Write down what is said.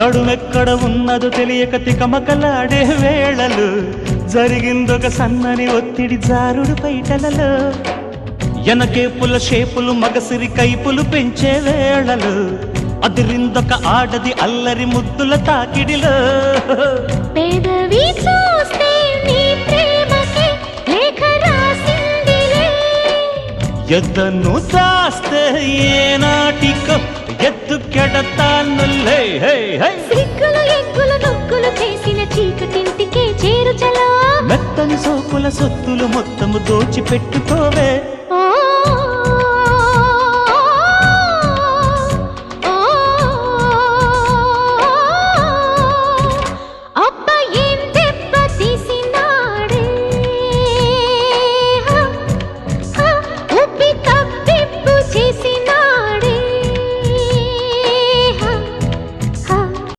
నడుమెక్కడ ఉన్నదో తెలియక తికమకలాడే వేళలు జరిగిందొక సన్నని ఒత్తిడి జారుడు పైటలలో ఎనకేపుల షేపులు మగసిరి కైపులు పెంచే వేళలు అదిరిందొక ఆడది అల్లరి ముద్దుల తాకిడిలో పెదవి చూస్తే నీ ప్రేమకే లేఖ రాసిందిలే ఎద్దను దాస్తే ఏనాటికో ఎత్తుకెడతానులే సిగ్గులు ఎగ్గులు నొక్కులు చేసిన చీకటింటికే చేరు చలా మెత్తని సోకుల సొత్తులు మొత్తము దోచిపెట్టుకోవే